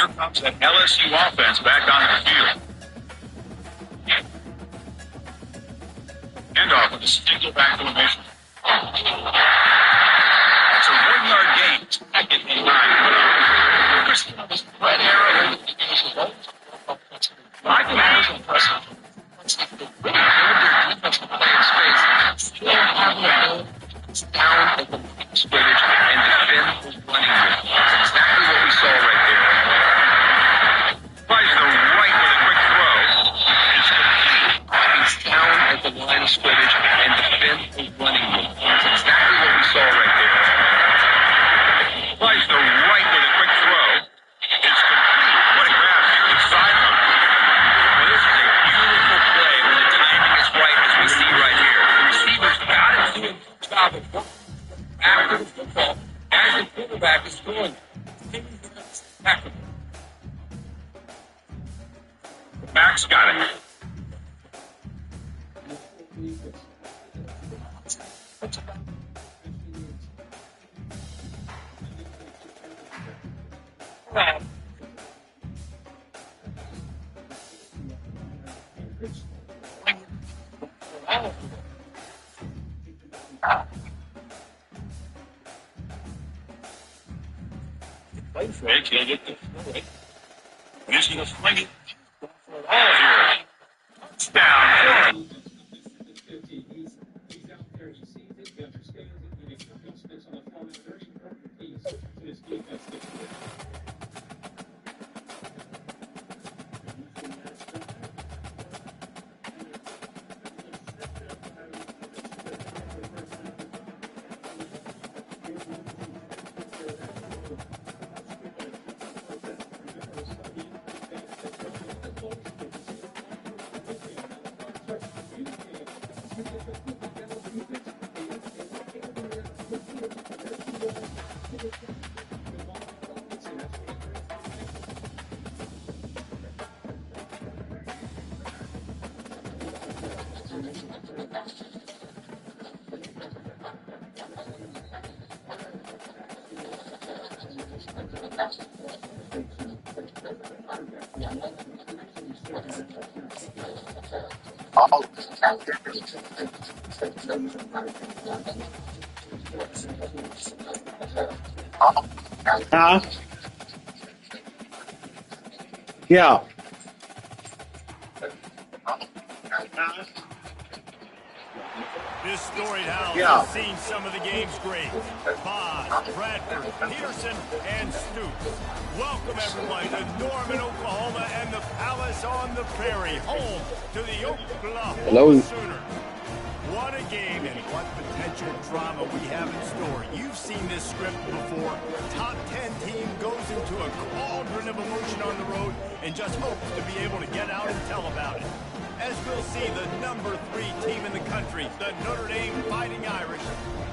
here comes an LSU offense back on the field. Handoff with a stick-back formation. That's a 1-yard gain. Second and 9. Christian was red arrow. I think that was impressive. They really held their defensive play in space. Still having a ball down at the scrimmage and defend was running with. That's exactly what we saw right there. Tries the right with a quick throw. It's complete. He's down at the line of scrimmage and defend was running with. That's exactly what we saw right there. Tries the right with a quick throw. It's complete. What a grab here to sideline. Well, this is a beautiful play when the timing is right, as we see right here. The receiver's got it to him. Stop it. After the football, as the quarterback is throwing. The back's got it. Play fake, he'll get the throw it. He's going to fling it for it all here. Touchdown. Yeah. This storied house has seen some of the game's greats. Boz, Bradford, Peterson, and Stoops. Welcome, everyone, to Norman, Oklahoma, and the Palace on the Prairie, home to the Oklahoma Sooners. What a game and what potential drama we have in store. You've seen this script before. Top 10 team goes into a cauldron of emotion on the road and just hopes to be able to get out and tell about it. As we'll see the number 3 team in the country, the Notre Dame Fighting Irish,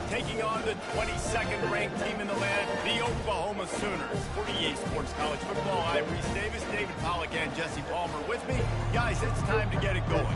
taking on the 22nd ranked team in the land, the Oklahoma Sooners. For EA Sports College Football, I'm Reese Davis, David Pollack, and Jesse Palmer with me. Guys, it's time to get it going.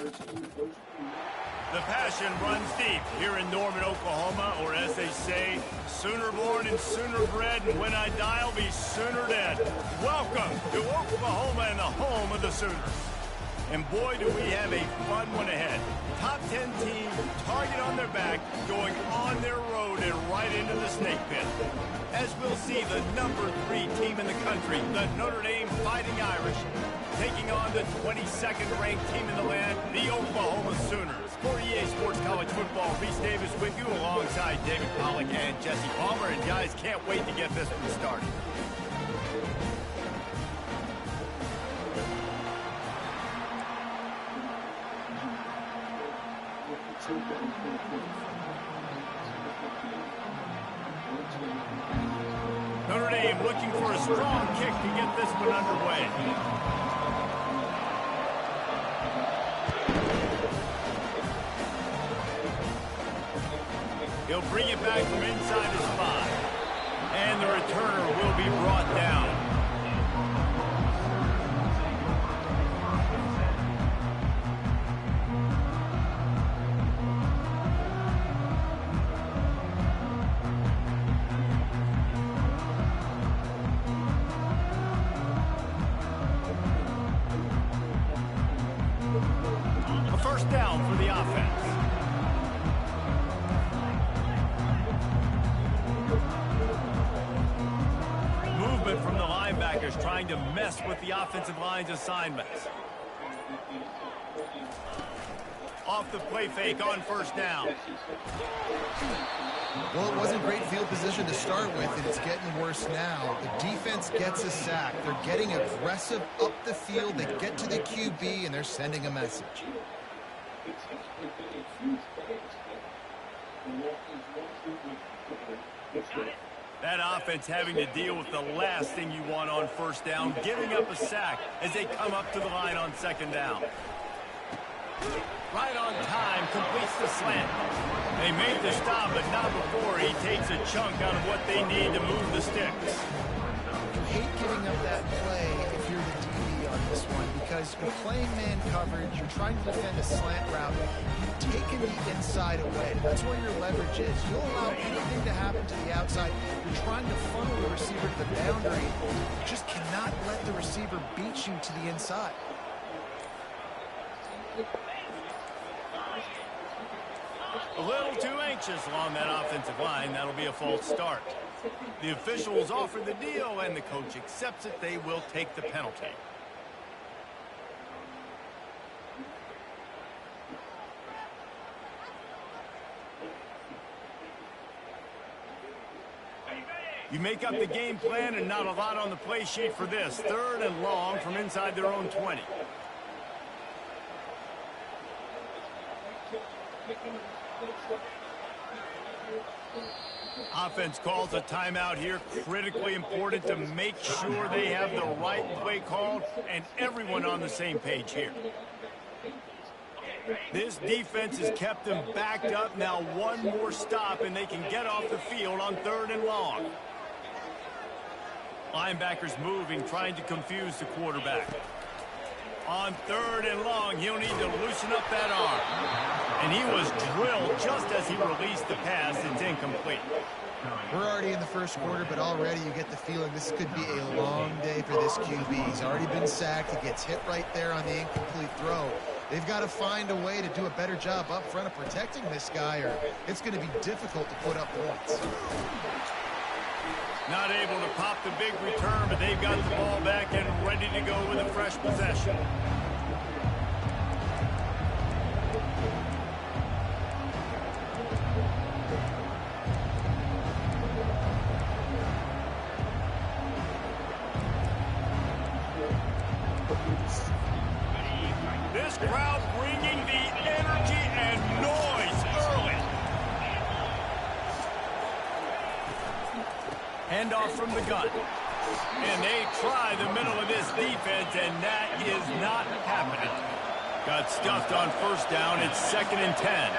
The passion runs deep here in Norman, Oklahoma, or as they say, sooner born and sooner bred, and when I die, I'll be sooner dead. Welcome to Oklahoma and the home of the Sooners. And boy, do we have a fun one ahead. Top 10 team, target on their back, going on their road and right into the snake pit. As we'll see, the number 3 team in the country, the Notre Dame Fighting Irish, taking on the 22nd ranked team in the land, the Oklahoma Sooners. For EA Sports College Football, Reese Davis with you alongside David Pollack and Jesse Palmer. And guys, can't wait to get this one started. Notre Dame looking for a strong kick to get this one underway. He'll bring it back from inside his 5. And the returner will be brought down. A first down for the offense. From the linebackers trying to mess with the offensive line's assignments. Off the play fake on first down. Well, it wasn't great field position to start with, and it's getting worse now. The defense gets a sack. They're getting aggressive up the field. They get to the QB, and they're sending a message. That offense having to deal with the last thing you want on first down, giving up a sack as they come up to the line on second down. Right on time, completes the slant. They made the stop, but not before he takes a chunk out of what they need to move the sticks. You hate giving up that play if you're the DB on this one, because you're playing man coverage, you're trying to defend a slant route, you've taken the inside away. That's where your leverage is. You'll allow anything to happen to the outside. You're trying to funnel the receiver to the boundary. You just cannot let the receiver beat you to the inside. A little too anxious along that offensive line. That'll be a false start. The officials offer the deal, and the coach accepts it. They will take the penalty. You make up the game plan, and not a lot on the play sheet for this. 3rd and long from inside their own 20. Offense calls a timeout here. Critically important to make sure they have the right play called and everyone on the same page here. This defense has kept them backed up. Now one more stop and they can get off the field on 3rd and long. Linebackers moving, trying to confuse the quarterback. On 3rd and long, he'll need to loosen up that arm. And he was drilled just as he released the pass. It's incomplete. We're already in the first quarter, but already you get the feeling this could be a long day for this QB. He's already been sacked. He gets hit right there on the incomplete throw. They've got to find a way to do a better job up front of protecting this guy, or it's going to be difficult to put up points. Not able to pop the big return, but they've got the ball back and ready to go with a fresh possession. This crowd bringing the energy and noise early. Handoff from the gun. And they try the middle of this defense, and that is not happening. Got stuffed on first down. It's 2nd and 10.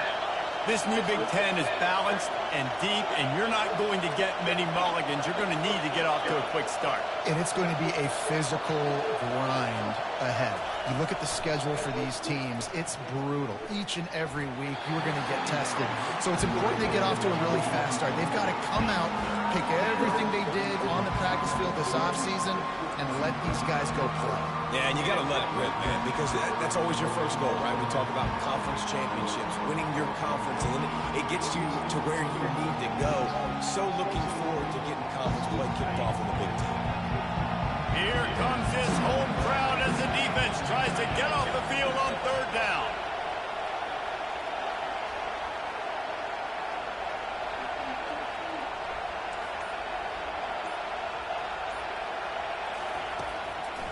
This new Big Ten is balanced, and deep, and you're not going to get many mulligans. You're going to need to get off to a quick start. And it's going to be a physical grind ahead. You look at the schedule for these teams, it's brutal. Each and every week, you are going to get tested. So it's important they get off to a really fast start. They've got to come out, pick everything they did on the practice field this offseason, and let these guys go play. Yeah, and you got to let it rip, man, because that's always your first goal, right? We talk about conference championships, winning your conference, and then it gets you to where you need to go. So looking forward to getting conference play kicked off in the Big Ten. Here comes this home crowd as the defense tries to get off the field on third down.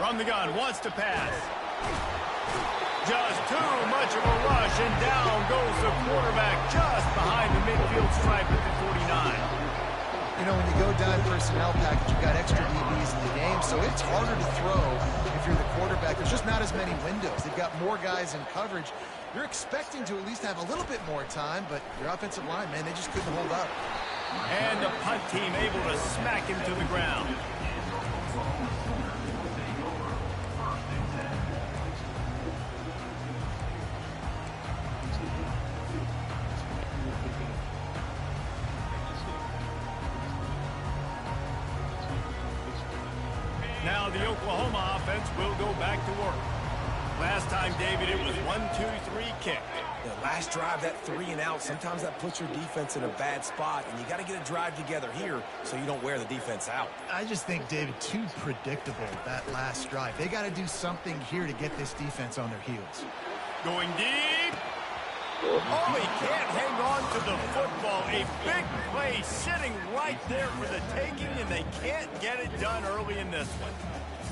From the gun, wants to pass. Just too much of a rush, and down goes the quarterback just behind the midfield stripe at the 49. You know, when you go dime personnel package, you've got extra DBs in the game, so it's harder to throw if you're the quarterback. There's just not as many windows. They've got more guys in coverage. You're expecting to at least have a little bit more time, but your offensive line, man, they just couldn't hold up. And the punt team able to smack him to the ground. Now the Oklahoma offense will go back to work. Last time, David, it was 1-2-3 kick. The last drive, that 3 and out, sometimes that puts your defense in a bad spot, and you got to get a drive together here so you don't wear the defense out. I just think, David, too predictable, that last drive. They got to do something here to get this defense on their heels. Going deep. Oh, he can't hang on to the football. A big play sitting right there for the taking, and they can't get it done early in this one.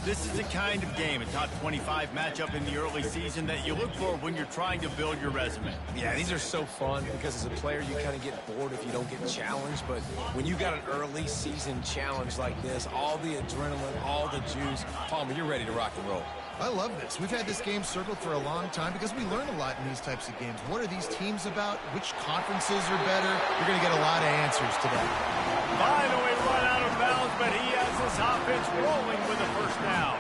This is the kind of game, a top 25 matchup in the early season, that you look for when you're trying to build your resume. Yeah, these are so fun because as a player, you kind of get bored if you don't get challenged. But when you got an early season challenge like this, all the adrenaline, all the juice, Palmer, you're ready to rock and roll. I love this. We've had this game circled for a long time because we learn a lot in these types of games. What are these teams about? Which conferences are better? You're going to get a lot of answers today. Finally run out of bounds, but he has this offense rolling with a first down.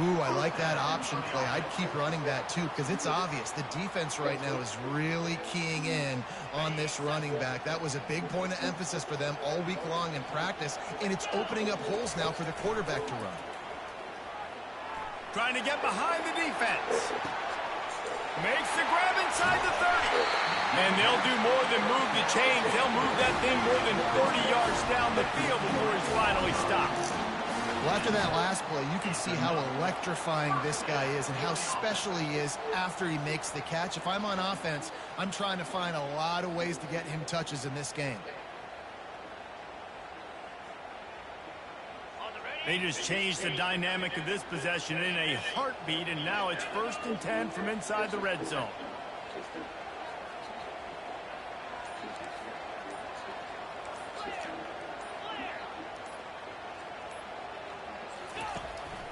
Ooh, I like that option play. I'd keep running that too because it's obvious. The defense right now is really keying in on this running back. That was a big point of emphasis for them all week long in practice, and it's opening up holes now for the quarterback to run. Trying to get behind the defense. Makes the grab inside the 30. And they'll do more than move the chains. They'll move that thing more than 40 yards down the field before he finally stops. Well, after that last play, you can see how electrifying this guy is and how special he is after he makes the catch. If I'm on offense, I'm trying to find a lot of ways to get him touches in this game. They just changed the dynamic of this possession in a heartbeat, and now it's 1st and 10 from inside the red zone.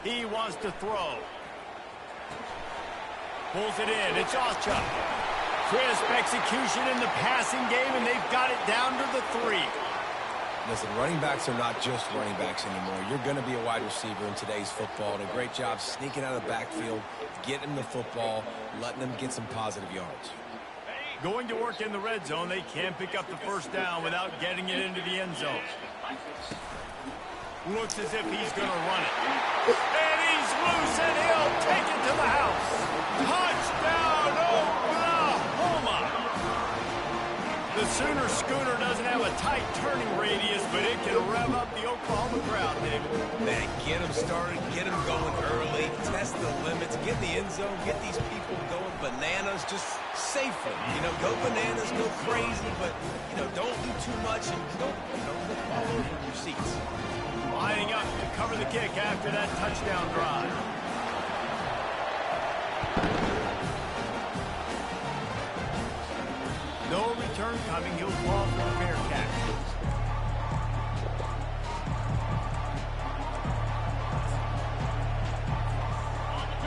He wants to throw. Pulls it in. It's Ocha. Crisp execution in the passing game, and they've got it down to the 3. Listen, running backs are not just running backs anymore. You're going to be a wide receiver in today's football, and a great job sneaking out of the backfield, getting the football, letting them get some positive yards. Going to work in the red zone. They can't pick up the first down without getting it into the end zone. Looks as if he's going to run it. And he's loose, and he'll take it to the house. Touchdown, Oklahoma! The Sooner Schooner doesn't have a tight turning radius, but it can rev up the Oklahoma crowd, David. Man, get them started, get them going early, test the limits, get in the end zone, get these people going bananas just safely. You know, go bananas, go crazy, but, you know, don't do too much and don't, fall over in your seats. Lining up to cover the kick after that touchdown drive. No return coming. He'll fall for a fair catch.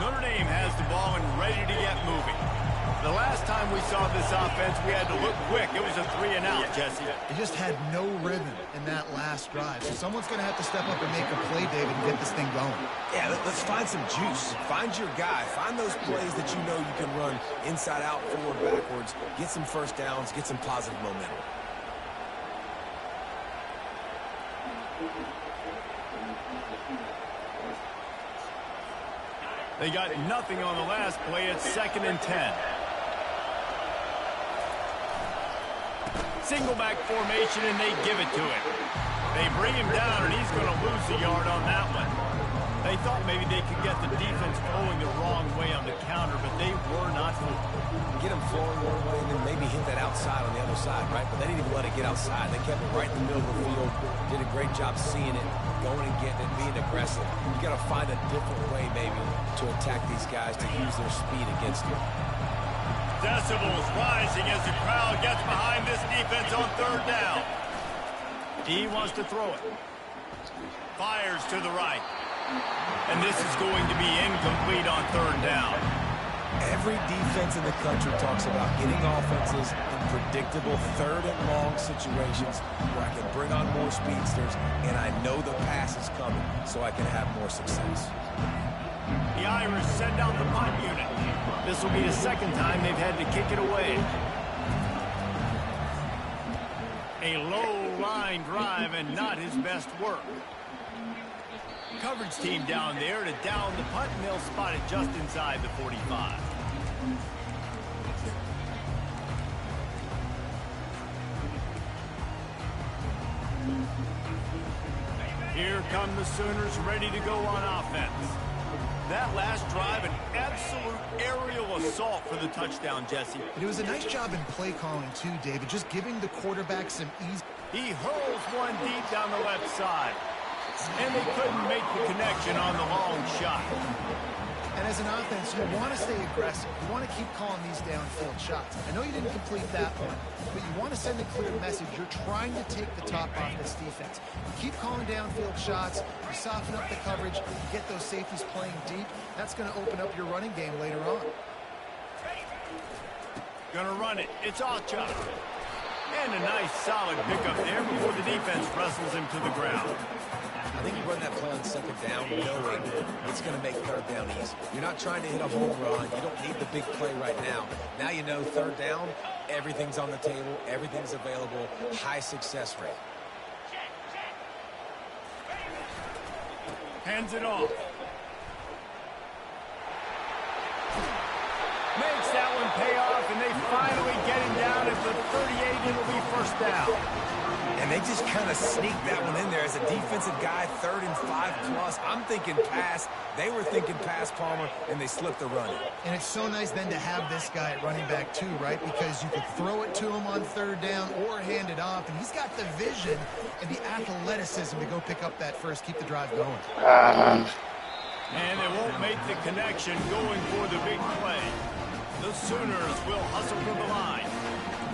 Notre Dame has the ball and ready to get moving. The last time we saw this offense, we had to look quick. It was a 3-and-out, Jesse. They just had no rhythm in that last drive. So someone's going to have to step up and make a play, David, and get this thing going. Yeah, let's find some juice. Find your guy. Find those plays that you know you can run inside out, forward, backwards. Get some first downs. Get some positive momentum. They got nothing on the last play. It's 2nd and 10. Single back formation, and they give it to him. They bring him down, and he's going to lose a yard on that one. They thought maybe they could get the defense flowing the wrong way on the counter, but they were not fooled. Get them flowing one way and then maybe hit that outside on the other side, right? But they didn't even let it get outside. They kept it right in the middle of the field. Did a great job seeing it, going and getting it, being aggressive. You got to find a different way maybe to attack these guys, to use their speed against them. Decibels rising as the crowd gets behind this defense on 3rd down. He wants to throw it. Fires to the right. And this is going to be incomplete on 3rd down. Every defense in the country talks about getting offenses in predictable 3rd and long situations where I can bring on more speedsters and I know the pass is coming so I can have more success. The Irish send out the punt unit. This will be the 2nd time they've had to kick it away. A low line drive and not his best work. Coverage team down there to down the punt, and they'll spot it just inside the 45. Here come the Sooners ready to go on offense. That last drive, an absolute aerial assault for the touchdown, Jesse. It was a nice job in play calling, too, David, just giving the quarterback some ease. He hurls one deep down the left side. And they couldn't make the connection on the long shot. And as an offense, you want to stay aggressive. You want to keep calling these downfield shots. I know you didn't complete that one, but you want to send a clear message. You're trying to take the top off this defense. You keep calling downfield shots. You soften up the coverage. You get those safeties playing deep. That's going to open up your running game later on. Gonna run it. It's Ocha. And a nice solid pickup there before the defense wrestles him to the ground. I think you run that play on 2nd down knowing it's going to make 3rd down easy. You're not trying to hit a home run. You don't need the big play right now. Now you know 3rd down, everything's on the table, everything's available, high success rate. Hands it off. Makes that one pay off, and they finally get him down at the 38. It'll be 1st down. And they just kind of sneaked that one in there as a defensive guy, 3rd and 5+. I'm thinking pass. They were thinking pass, Palmer, and they slipped the run. And it's so nice then to have this guy at running back too, right? Because you could throw it to him on 3rd down or hand it off, and he's got the vision and the athleticism to go pick up that first, keep the drive going. And they won't make the connection going for the big play. The Sooners will hustle from the line.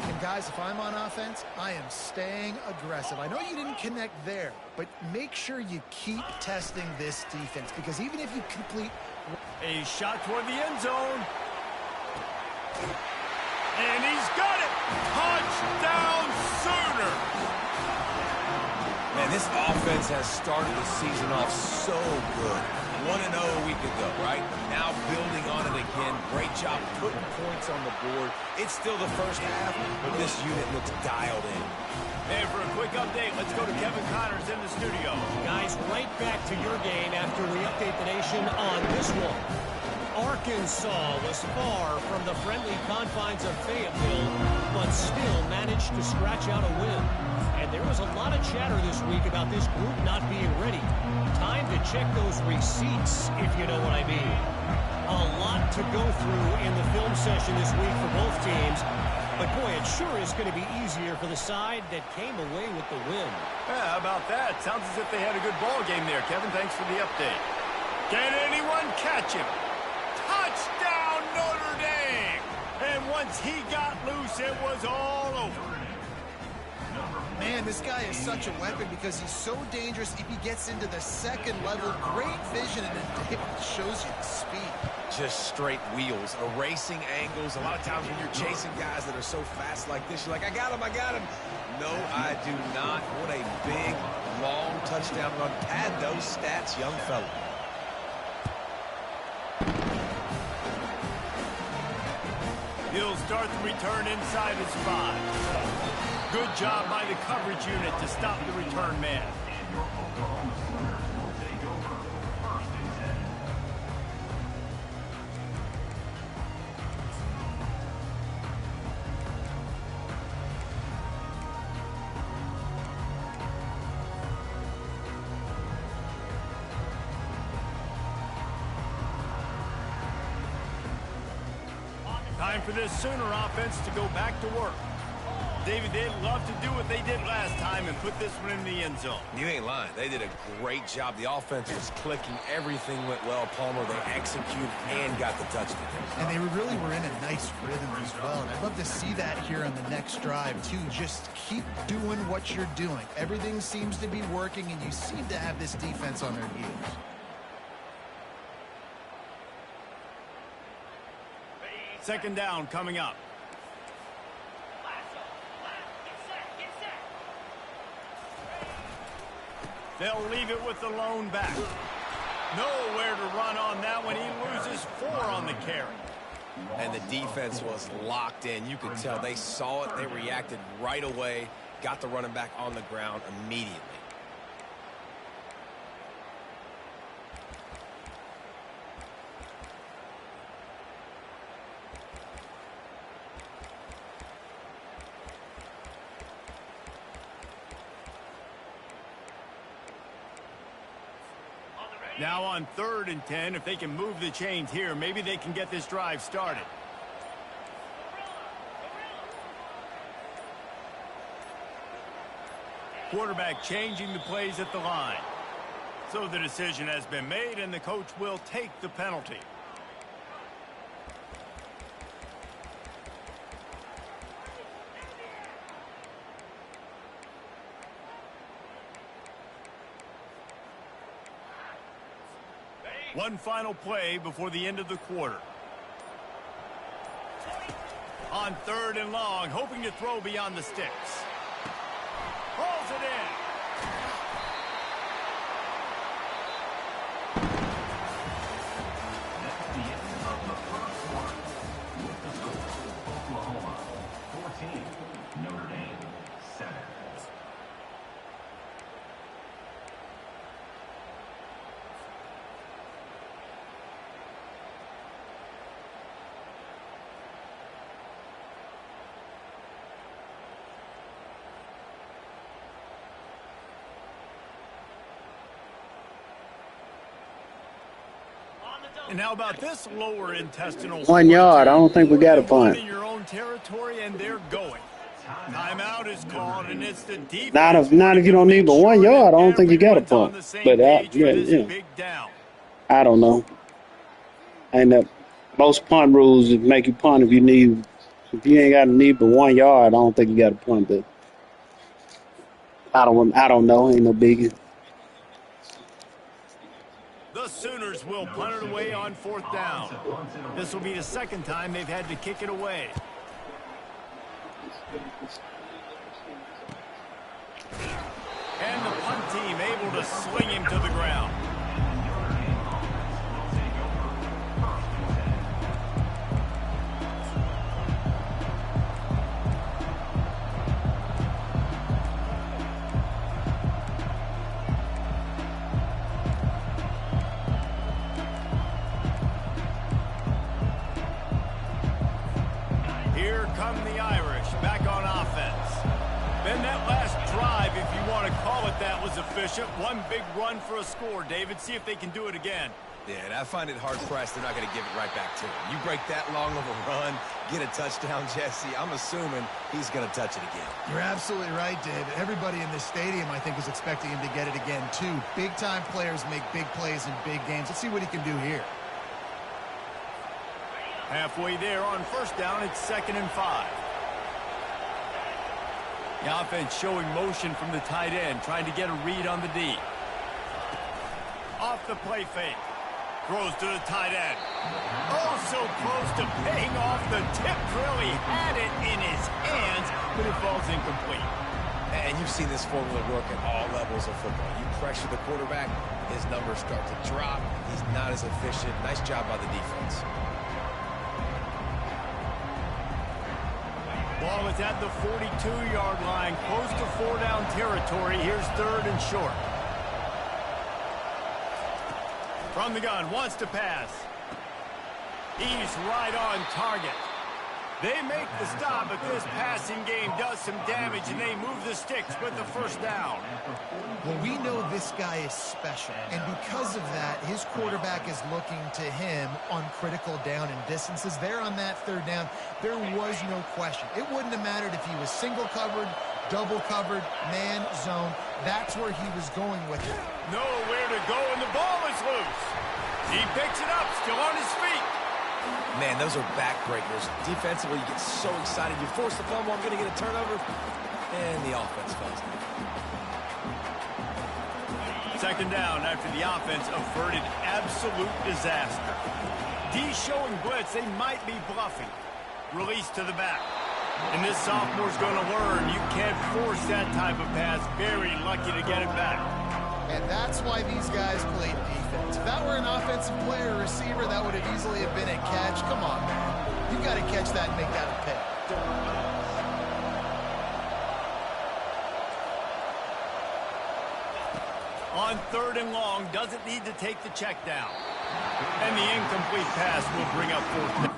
And guys, if I'm on offense, I am staying aggressive. I know you didn't connect there, but make sure you keep testing this defense, because even if you complete a shot toward the end zone, and he's got it. Touchdown Sooners. Man, this offense has started the season off so good. 1-0 a week ago, right? Now building on it again. Great job putting points on the board. It's still the first half, but this unit looks dialed in. And for a quick update, let's go to Kevin Connors in the studio. Guys, right back to your game after we update the nation on this one. Arkansas was far from the friendly confines of Fayetteville, but still managed to scratch out a win. And there was a lot of chatter this week about this group not being ready. Time to check those receipts, if you know what I mean. A lot to go through in the film session this week for both teams. But boy, it sure is going to be easier for the side that came away with the win. Yeah, how about that? Sounds as if they had a good ball game there, Kevin. Thanks for the update. Can anyone catch him? Touchdown, Notre Dame! And once he got loose, it was all over. Man, this guy is such a weapon because he's so dangerous. If he gets into the second level, great vision, and then David shows you the speed. Just straight wheels, erasing angles. A lot of times when you're chasing guys that are so fast like this, you're like, I got him, I got him. No, I do not. What a big, long touchdown run. Pad those stats, young fella. He'll start the return inside his 5. Good job by the coverage unit to stop the return man. Time for this Sooner offense to go back to work. David, they'd love to do what they did last time and put this one in the end zone. You ain't lying. They did a great job. The offense was clicking. Everything went well. Palmer, they executed and got the touchdown. And they really were in a nice rhythm as well. And I'd love to see that here on the next drive, too. Just keep doing what you're doing. Everything seems to be working, and you seem to have this defense on their heels. Second down coming up. They'll leave it with the lone back. Nowhere to run on that one. He loses 4 on the carry. And the defense was locked in. You could tell they saw it. They reacted right away. Got the running back on the ground immediately. Now on 3rd and 10, if they can move the chains here, maybe they can get this drive started. Quarterback changing the plays at the line. So the decision has been made, and the coach will take the penalty. One final play before the end of the quarter. On 3rd and long, hoping to throw beyond the sticks. Rolls it in. That's the end of the first quarter. With the score, Oklahoma 14, Notre Dame 7. And how about this lower intestinal? 1 yard. I don't think we got a punt. In your own territory, and they're going. Timeout is called, and it's the defense. Not if you don't need but 1 yard. I don't think you got a punt. But I don't know. And most punt rules make you punt if you ain't got to need but 1 yard. I don't think you got a punt. But I don't know. Ain't no biggie. The Sooners will punt it away on 4th down. This will be the second time they've had to kick it away. And the punt team able to sling him to the ground. Here come the Irish back on offense. Then that last drive, if you want to call it that, was efficient. One big run for a score, David. See if they can do it again. Yeah, and I find it hard-pressed they're not going to give it right back to him. You break that long of a run, get a touchdown, Jesse, I'm assuming he's going to touch it again. You're absolutely right, David. Everybody in this stadium, I think, is expecting him to get it again, too. Big-time players make big plays in big games. Let's see what he can do here. Halfway there on 1st down, it's 2nd and 5. The offense showing motion from the tight end, trying to get a read on the D. Off the play fake. Throws to the tight end. Oh, so close to paying off the tip drill. He had it in his hands, but it falls incomplete. And you've seen this formula work at all levels of football. You pressure the quarterback, his numbers start to drop. He's not as efficient. Nice job by the defense. Ball is at the 42-yard line, close to 4-down territory. Here's 3rd and short. From the gun, wants to pass. He's right on target. They make the stop, but this passing game does some damage, and they move the sticks with the 1st down. Well, we know this guy is special, and because of that, his quarterback is looking to him on critical down and distances. There on that 3rd down, there was no question. It wouldn't have mattered if he was single covered, double covered, man, zone. That's where he was going with it. Nowhere to go, and the ball is loose. He picks it up, still on his feet. Man, those are backbreakers. Defensively, you get so excited. You force the fumble, I'm going to get a turnover, and the offense falls down. 2nd down after the offense averted absolute disaster. D showing blitz, they might be bluffing. Release to the back. And this sophomore's going to learn you can't force that type of pass. Very lucky to get it back. And that's why these guys played defense. If that were an offensive player or receiver, that would have easily have been a catch. Come on, man. You got to catch that and make that a pick. On 3rd and long, doesn't need to take the check down. And the incomplete pass will bring up 4th down.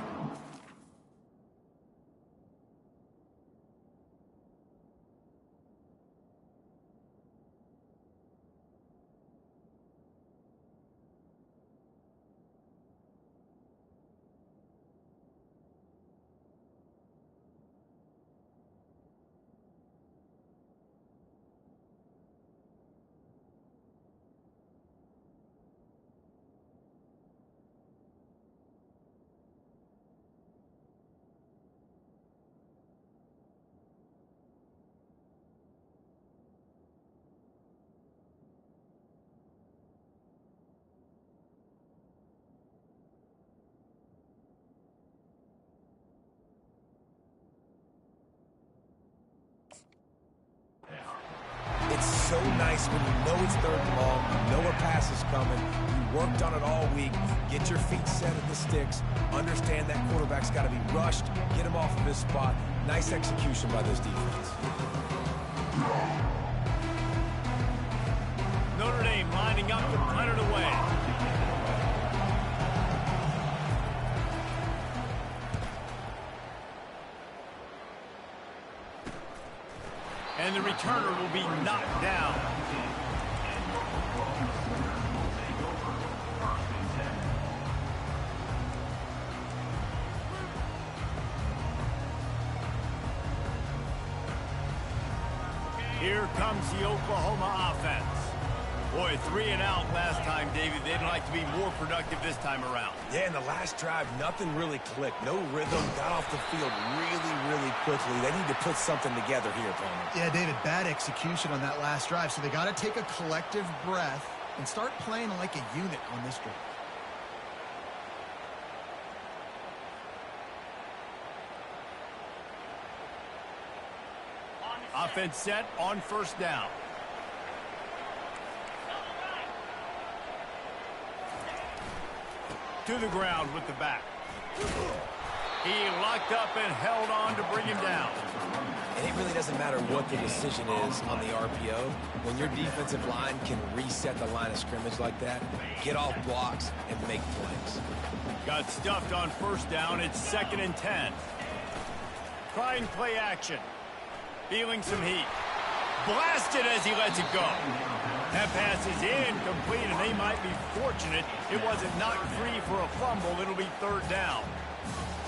It's so nice when you know it's 3rd and long, you know a pass is coming, you worked on it all week, get your feet set at the sticks, understand that quarterback's got to be rushed, get him off of his spot. Nice execution by this defense. Notre Dame lining up to punt it away. And the returner will be knocked down. Here comes the Oklahoma offense. Boy, 3 and out last time, David. They'd like to be more productive this time around. Yeah, in the last drive, nothing really clicked. No rhythm, got off the field really quickly. They need to put something together here, Palmer. Yeah, David, bad execution on that last drive, so they got to take a collective breath and start playing like a unit on this drive. Offense set on 1st down. To the ground with the back. He locked up and held on to bring him down. And it really doesn't matter what the decision is on the RPO. When your defensive line can reset the line of scrimmage like that, get off blocks and make plays. Got stuffed on 1st down. It's 2nd and 10. Trying play action. Feeling some heat. Blasted as he lets it go. That pass is incomplete, and they might be fortunate it wasn't knocked free for a fumble. It'll be 3rd down.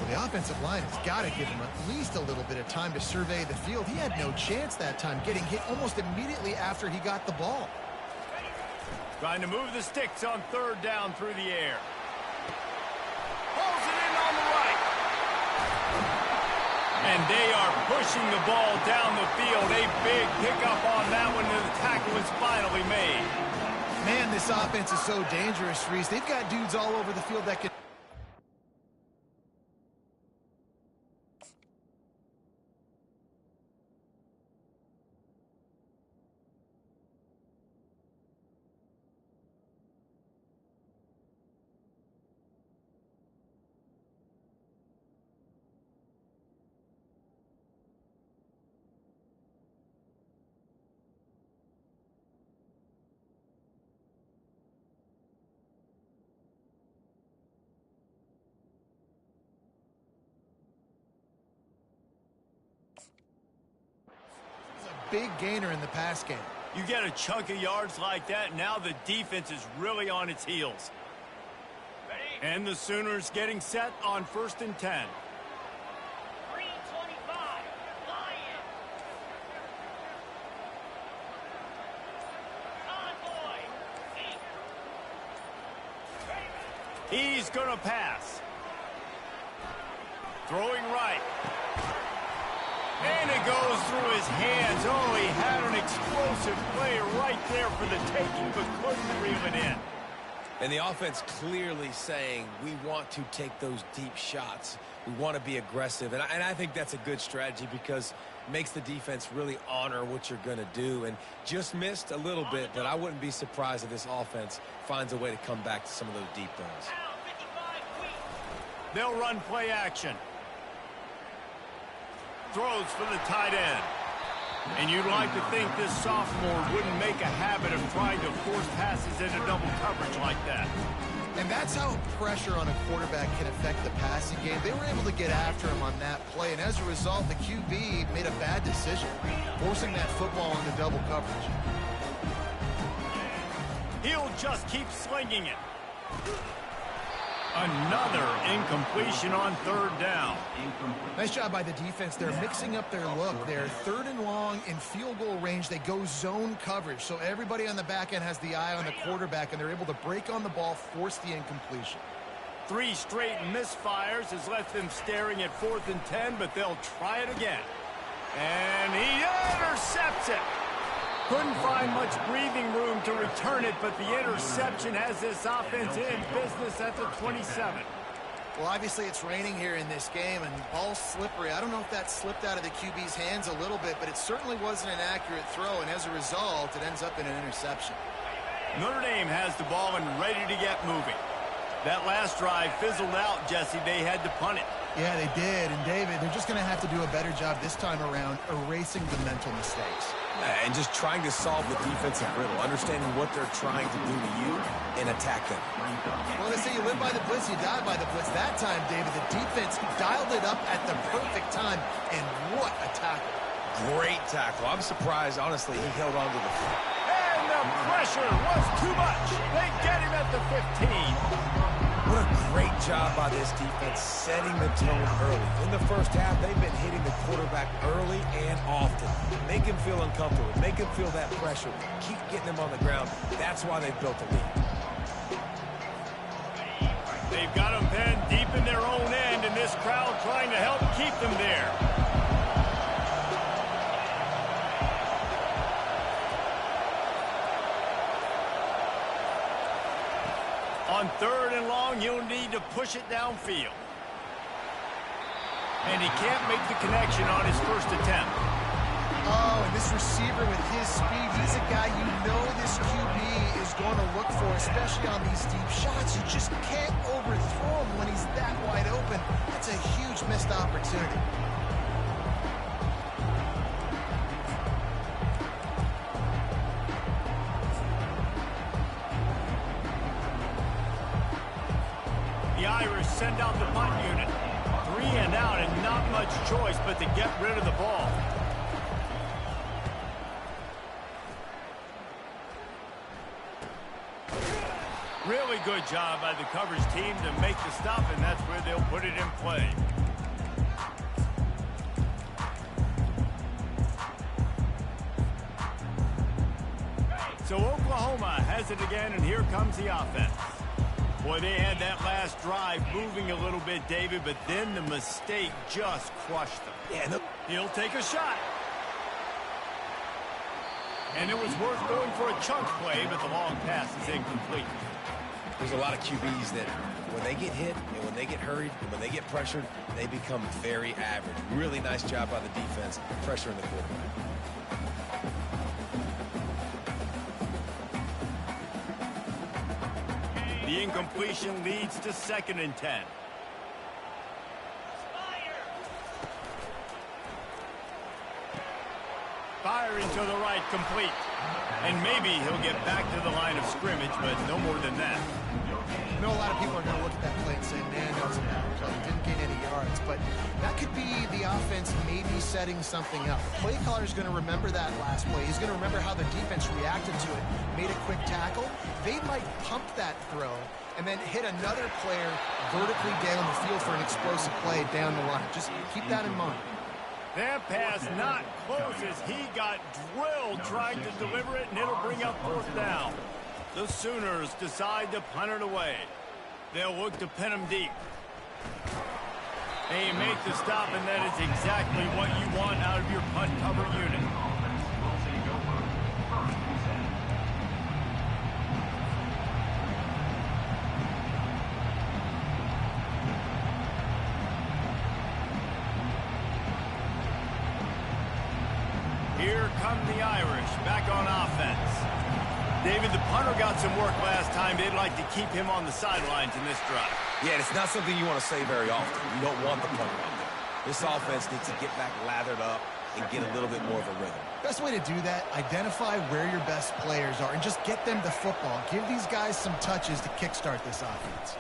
Well, the offensive line has got to give him at least a little bit of time to survey the field. He had no chance that time, getting hit almost immediately after he got the ball. Trying to move the sticks on 3rd down through the air. Pulls it in on the right. And they are pushing the ball down the field. A big pickup on that one, and the tackle is finally made. Man, this offense is so dangerous, Reese. They've got dudes all over the field that can... Big gainer in the pass game. You get a chunk of yards like that, now the defense is really on its heels. And the Sooners getting set on 1st and 10. 325, Lion. Convoy. He's going to pass. Throwing right. And it goes through his hands. Oh, he had an explosive play right there for the taking, but couldn't reel it in. And the offense clearly saying, we want to take those deep shots. We want to be aggressive. And I think that's a good strategy because it makes the defense really honor what you're going to do. And just missed a little bit, but I wouldn't be surprised if this offense finds a way to come back to some of those deep throws. They'll run play action. Throws for the tight end. And you'd like to think this sophomore wouldn't make a habit of trying to force passes into double coverage like that. And that's how pressure on a quarterback can affect the passing game. They were able to get after him on that play, and as a result, the QB made a bad decision, forcing that football into double coverage. He'll just keep slinging it. Another incompletion on 3rd down. Nice job by the defense. They're mixing up their look. They're 3rd and long in field goal range. They go zone coverage, so everybody on the back end has the eye on the quarterback, and they're able to break on the ball, force the incompletion. 3 straight misfires has left them staring at 4th and 10, but they'll try it again. And he intercepts it. Couldn't find much breathing room to return it, but the interception has this offense in business at the 27. Well, obviously it's raining here in this game, and the ball's slippery. I don't know if that slipped out of the QB's hands a little bit, but it certainly wasn't an accurate throw, and as a result, it ends up in an interception. Notre Dame has the ball and ready to get moving. That last drive fizzled out, Jesse. They had to punt it. Yeah, they did, and David, they're just going to have to do a better job this time around erasing the mental mistakes. And just trying to solve the defensive riddle, understanding what they're trying to do to you and attack them. Well, they say you live by the blitz, you die by the blitz. That time, David, the defense dialed it up at the perfect time, and what a tackle. Great tackle. I'm surprised, honestly, he held on to the field. And the pressure was too much. They get him at the 15. What a great job by this defense setting the tone early. In the first half, they've been hitting the quarterback early and often. Make him feel uncomfortable. Make him feel that pressure. Keep getting him on the ground. That's why they've built a lead. They've got them pinned deep in their own end, and this crowd trying to help keep them there. On 3rd and long, you'll need to push it downfield. And he can't make the connection on his first attempt. Oh, and this receiver with his speed, he's a guy you know this QB is going to look for, especially on these deep shots. You just can't overthrow him when he's that wide open. That's a huge missed opportunity. The Irish send out the punt unit. 3 and out, and not much choice but to get rid of the ball. Really good job by the coverage team to make the stop, and that's where they'll put it in play. So Oklahoma has it again, and here comes the offense. Boy, they had that last drive moving a little bit, David, but then the mistake just crushed them. Yeah, He'll take a shot. And it was worth going for a chunk play, but the long pass is incomplete. There's a lot of QBs that when they get hit and when they get hurried and when they get pressured, they become very average. Really nice job by the defense pressuring the quarterback. The incompletion leads to 2nd and 10. Firing to the right, complete. And maybe he'll get back to the line of scrimmage, but no more than that. I know a lot of people are going to look at that play and say, man, that was a bad play. Didn't gain any yards. But that could be the offense maybe setting something up. The play caller is going to remember that last play. He's going to remember how the defense reacted to it, made a quick tackle. They might pump that throw and then hit another player vertically down the field for an explosive play down the line. Just keep that in mind. That pass not close as he got drilled trying to deliver it, and it'll bring up 4th down. The Sooners decide to punt it away. They'll look to pin him deep. They make the stop, and that is exactly what you want out of your punt cover unit. Here come the Irish, back on offense. David, the punter got some work last time. They'd like to keep him on the sidelines in this drive. Yeah, it's not something you want to say very often. You don't want the punter out there. This offense needs to get back lathered up and get a little bit more of a rhythm. Best way to do that, identify where your best players are and just get them the football. Give these guys some touches to kickstart this offense.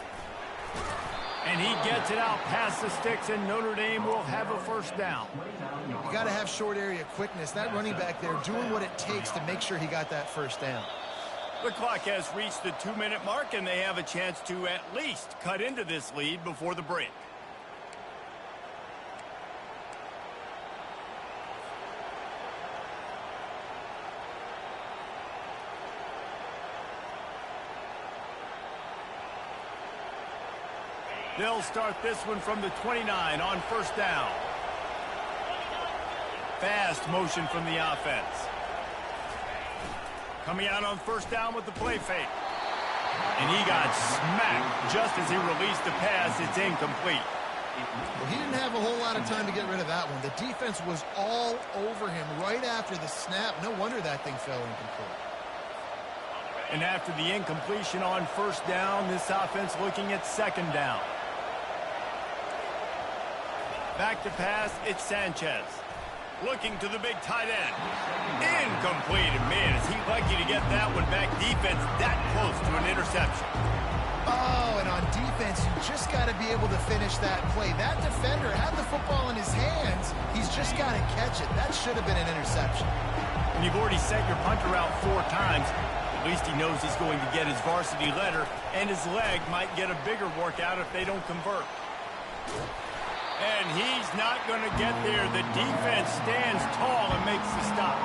And he gets it out past the sticks, and Notre Dame will have a 1st down. You got to have short area quickness. That running back there doing what it takes to make sure he got that 1st down. The clock has reached the 2-minute mark, and they have a chance to at least cut into this lead before the break. They'll start this one from the 29 on 1st down. Fast motion from the offense. Coming out on 1st down with the play fake. And he got smacked just as he released the pass. It's incomplete. Well, he didn't have a whole lot of time to get rid of that one. The defense was all over him right after the snap. No wonder that thing fell incomplete. And after the incompletion on 1st down, this offense looking at 2nd down. Back to pass, it's Sanchez. Looking to the big tight end. Incomplete. And man, is he lucky to get that one back. Defense that close to an interception. Oh, and on defense, you just got to be able to finish that play. That defender had the football in his hands. He's just got to catch it. That should have been an interception. And you've already sent your punter out 4 times. At least he knows he's going to get his varsity letter, and his leg might get a bigger workout if they don't convert. And he's not going to get there. The defense stands tall and makes the stop.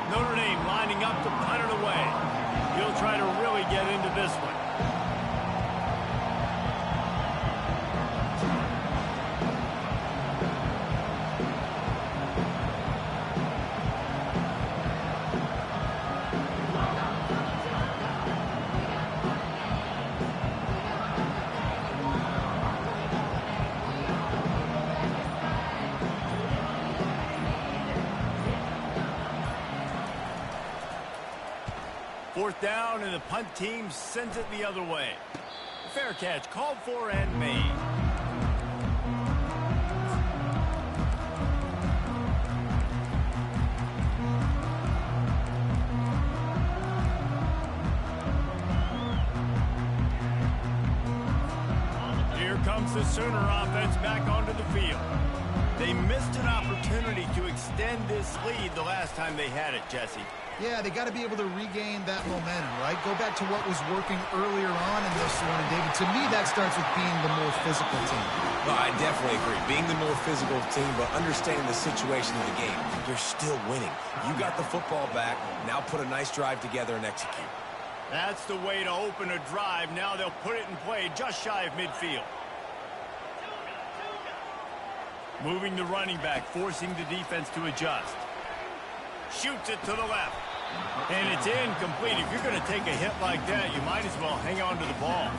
Notre Dame lining up to punt it away. He'll try to really get into this one. Fourth down, and the punt team sends it the other way. Fair catch called for and made. Here comes the Sooner offense back onto the field. They missed an opportunity to extend this lead the last time they had it, Jesse. Yeah, they got to be able to regain that momentum, right? Go back to what was working earlier on in this one. And, David, to me, that starts with being the more physical team. Well, I definitely agree. Being the more physical team, but understanding the situation of the game. You're still winning. You got the football back. Now put a nice drive together and execute. That's the way to open a drive. Now they'll put it in play just shy of midfield. Moving the running back, forcing the defense to adjust. Shoots it to the left. And it's incomplete. If you're going to take a hit like that, you might as well hang on to the ball.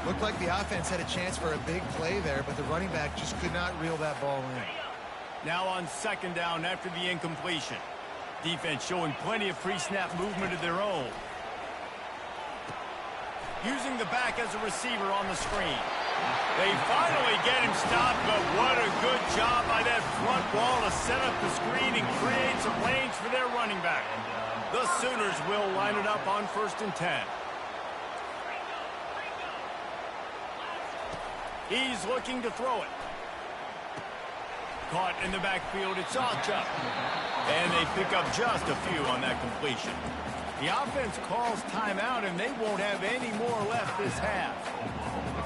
Looked like the offense had a chance for a big play there, but the running back just could not reel that ball in. Now on second down after the incompletion. Defense showing plenty of pre-snap movement of their own. Using the back as a receiver on the screen. They finally get him stopped, but what a good job by that front wall to set up the screen and create some lanes for their running back. The Sooners will line it up on 1st and 10. He's looking to throw it. Caught in the backfield, it's Sawchuk. And they pick up just a few on that completion. The offense calls timeout, and they won't have any more left this half.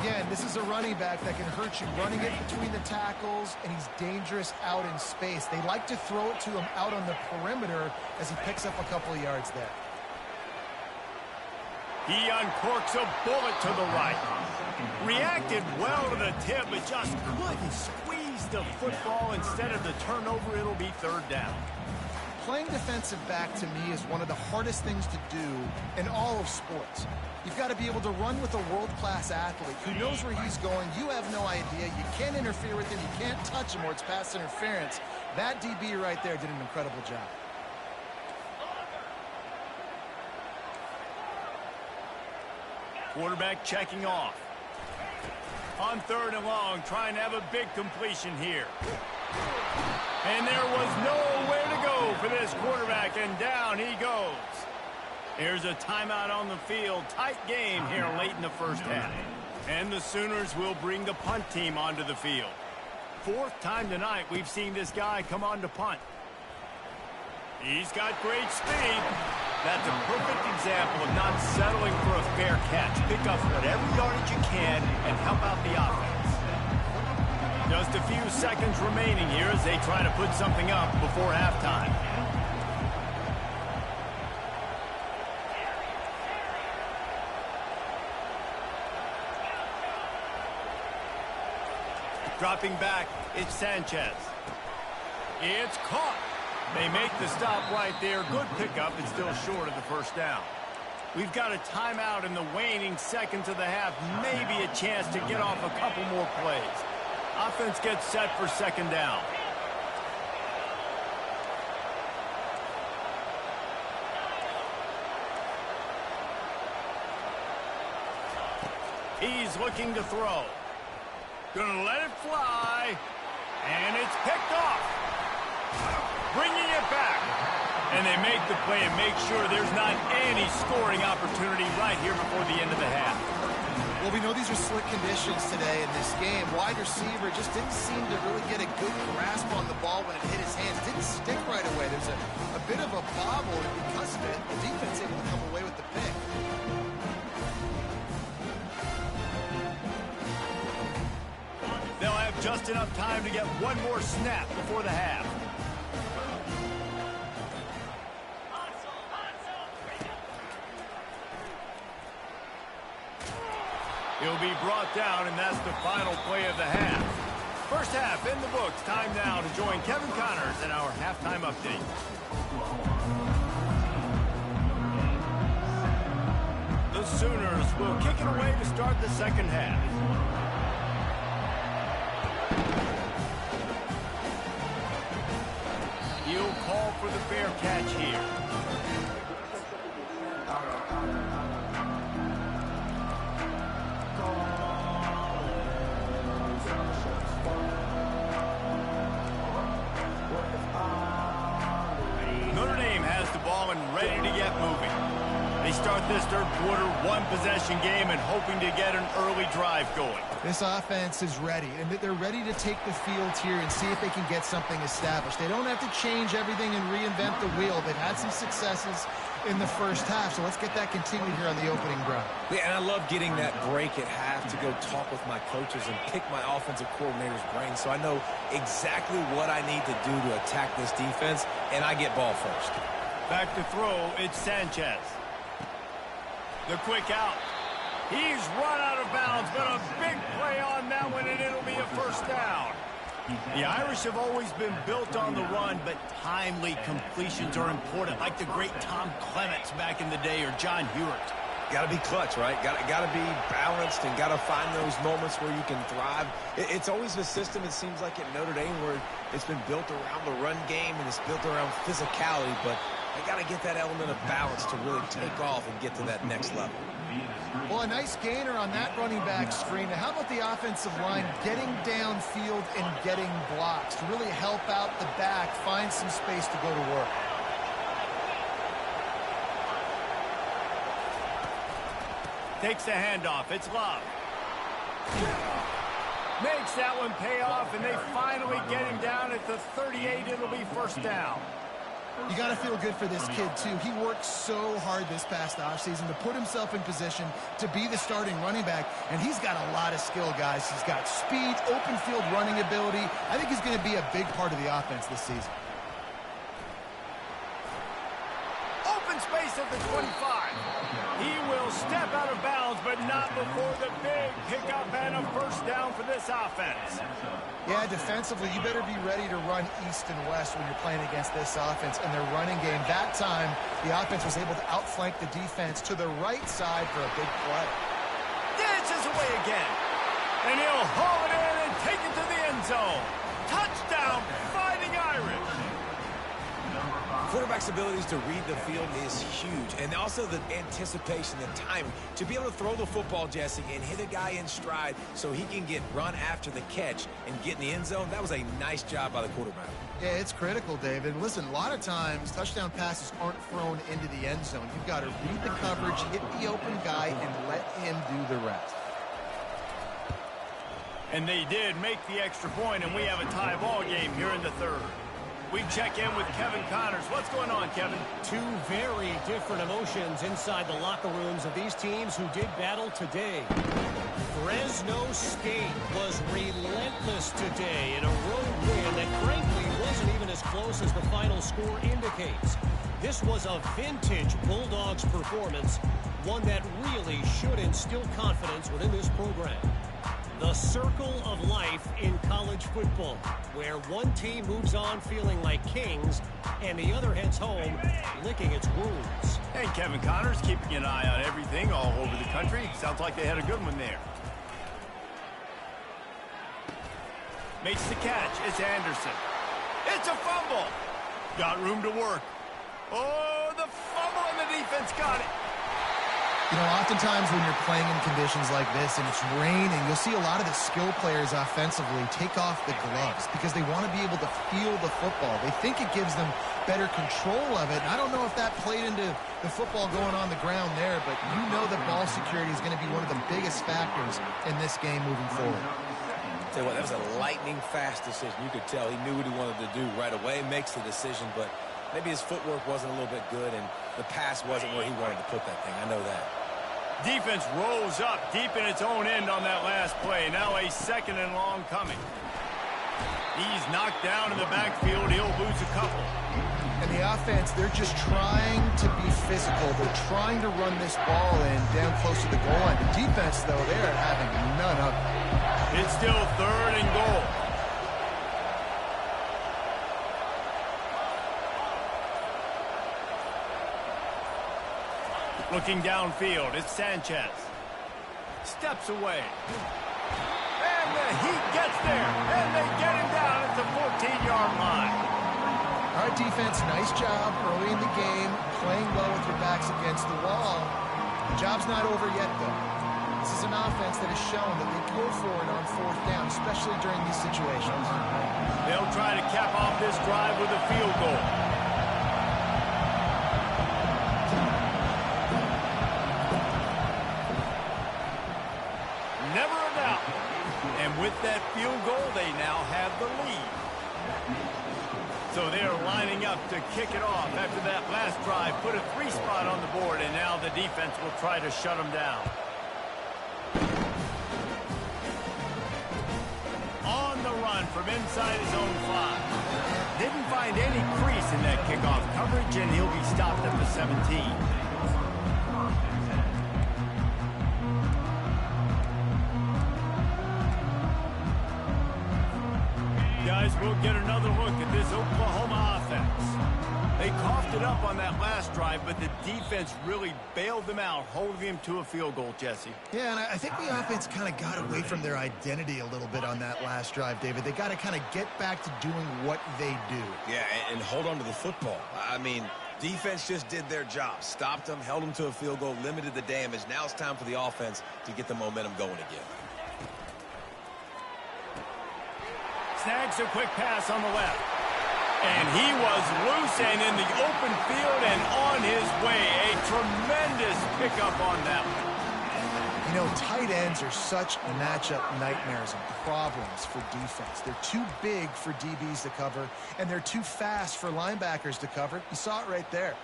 Again, this is a running back that can hurt you running it between the tackles, and he's dangerous out in space. They like to throw it to him out on the perimeter as he picks up a couple of yards there. He uncorks a bullet to the right. Reacted well to the tip, but just couldn't squeeze the football. Instead of the turnover, it'll be 3rd down. Playing defensive back, to me, is one of the hardest things to do in all of sports. You've got to be able to run with a world-class athlete who knows where he's going. You have no idea. You can't interfere with him. You can't touch him or it's pass interference. That DB right there did an incredible job. Quarterback checking off. On 3rd and long, trying to have a big completion here. And there was nowhere to go for this quarterback, and down he goes. Here's a timeout on the field. Tight game here late in the first half. And the Sooners will bring the punt team onto the field. 4th time tonight we've seen this guy come on to punt. He's got great speed. That's a perfect example of not settling for a fair catch. Pick up whatever yardage you can and help out the offense. Just a few seconds remaining here as they try to put something up before halftime. Dropping back, it's Sanchez. It's caught. They make the stop right there. Good pickup. It's still short of the 1st down. We've got a timeout in the waning seconds of the half. Maybe a chance to get off a couple more plays. Offense gets set for 2nd down. He's looking to throw. Gonna let it fly. And it's picked off. Bringing it back. And they make the play and make sure there's not any scoring opportunity right here before the end of the half. Well, we know these are slick conditions today in this game. Wide receiver just didn't seem to really get a good grasp on the ball when it hit his hands. Didn't stick right away. There's a bit of a bobble, and because of it, the defense able to come away with the pick. They'll have just enough time to get one more snap before the half. He'll be brought down, and that's the final play of the half. First half in the books. Time now to join Kevin Connors in our halftime update. The Sooners will kick it away to start the 2nd half. He'll call for the fair catch here. Notre Dame has the ball and ready to get moving. They start this third quarter, one-possession game and hoping to get an early drive going. This offense is ready, and they're ready to take the field here and see if they can get something established. They don't have to change everything and reinvent the wheel. They've had some successes in the first half, so let's get that continued here on the opening drive. Yeah, and I love getting that break at half to go talk with my coaches and pick my offensive coordinator's brain so I know exactly what I need to do to attack this defense, and I get ball first. Back to throw, it's Sanchez. The quick out. He's run out of bounds, but a big play on that one, and it'll be a first down. The Irish have always been built on the run, but timely completions are important, like the great Tom Clements back in the day or John Hewitt. Got to be clutch, right? Got to be balanced and got to find those moments where you can thrive. It's always a system, it seems like, at Notre Dame where it's been built around the run game and it's built around physicality, but they got to get that element of balance to really take off and get to that next level. Well, a nice gainer on that running back screen. Now, how about the offensive line getting downfield and getting blocks to really help out the back, find some space to go to work? Takes the handoff. It's Love. Makes that one pay off, and they finally get him down at the 38. It'll be first down. You got to feel good for this kid, too. He worked so hard this past offseason to put himself in position to be the starting running back, and he's got a lot of skill, guys. He's got speed, open field running ability. I think he's going to be a big part of the offense this season. Open space at the 25. He will step out of bounds, but not before the big pickup and a first down for this offense. Yeah, defensively, you better be ready to run east and west when you're playing against this offense and their running game. That time, the offense was able to outflank the defense to the right side for a big play. Dances away again. And he'll haul it in and take it to the end zone. Touchdown, Fighting Irish. Quarterback's abilities to read the field is huge, and also the anticipation, the timing. To be able to throw the football, Jesse, and hit a guy in stride so he can get run after the catch and get in the end zone, that was a nice job by the quarterback. Yeah, it's critical, David. Listen, a lot of times, touchdown passes aren't thrown into the end zone. You've got to read the coverage, hit the open guy, and let him do the rest. And they did make the extra point, and we have a tie ball game here in the third. We check in with Kevin Connors. What's going on, Kevin? Two very different emotions inside the locker rooms of these teams who did battle today. Fresno State was relentless today in a road win that frankly wasn't even as close as the final score indicates. This was a vintage Bulldogs performance, one that really should instill confidence within this program. The circle of life in college football, where one team moves on feeling like kings and the other heads home licking its wounds. And Kevin Connors keeping an eye on everything all over the country. Sounds like they had a good one there. Makes the catch. It's Anderson. It's a fumble. Got room to work. Oh, the fumble and the defense got it. You know, oftentimes when you're playing in conditions like this and it's raining, you'll see a lot of the skill players offensively take off the gloves because they want to be able to feel the football. They think it gives them better control of it. And I don't know if that played into the football going on the ground there, but you know that ball security is going to be one of the biggest factors in this game moving forward. Tell you what, that was a lightning-fast decision. You could tell he knew what he wanted to do right away, makes the decision, but maybe his footwork wasn't a little bit good and the pass wasn't where he wanted to put that thing. I know that. Defense rose up deep in its own end on that last play. Now a second and long coming. He's knocked down in the backfield. He'll lose a couple. And the offense, they're just trying to be physical. They're trying to run this ball in down close to the goal line. The defense, though, they're having none of it. It's still third and goal. Looking downfield, it's Sanchez. Steps away. And he gets there. And they get him down at the 14-yard line. All right, defense, nice job early in the game, playing well with your backs against the wall. The job's not over yet, though. This is an offense that has shown that they go for it on fourth down, especially during these situations. They'll try to cap off this drive with a field goal. So they're lining up to kick it off after that last drive. Put a 3 spot on the board, and now the defense will try to shut them down. On the run from inside his own 5. Didn't find any crease in that kickoff coverage, and he'll be stopped at the 17. Guys, we'll get another look at this Oklahoma offense. They coughed it up on that last drive, but the defense really bailed them out, holding them to a field goal, Jesse. Yeah, and I think the offense kind of got away from their identity a little bit on that last drive, David. They got to kind of get back to doing what they do. Yeah, and hold on to the football. I mean, defense just did their job. Stopped them, held them to a field goal, limited the damage. Now it's time for the offense to get the momentum going again. Snags a quick pass on the left. And he was loose and in the open field and on his way. A tremendous pickup on that one. You know, tight ends are such matchup nightmares and problems for defense. They're too big for DBs to cover, and they're too fast for linebackers to cover. You saw it right there.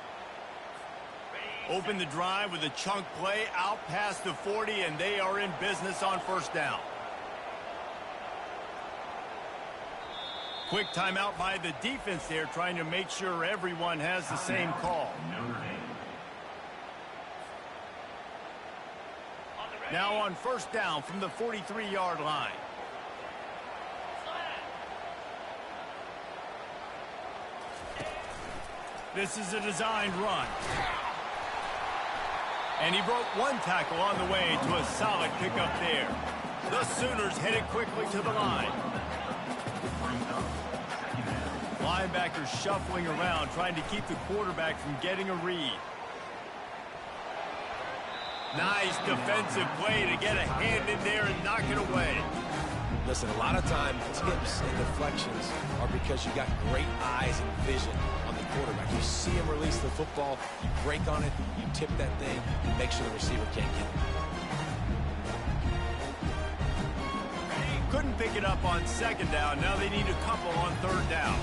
Open the drive with a chunk play out past the 40, and they are in business on first down. Quick timeout by the defense there, trying to make sure everyone has the same call. Now on first down from the 43-yard line. This is a designed run. And he broke one tackle on the way to a solid pickup there. The Sooners headed quickly to the line. Linebackers shuffling around, trying to keep the quarterback from getting a read. Nice defensive play to get a hand in there and knock it away. Listen, a lot of time, tips and deflections are because you got great eyes and vision on the quarterback. You see him release the football, you break on it, you tip that thing, you make sure the receiver can't get it. Couldn't pick it up on second down. Now they need a couple on third down.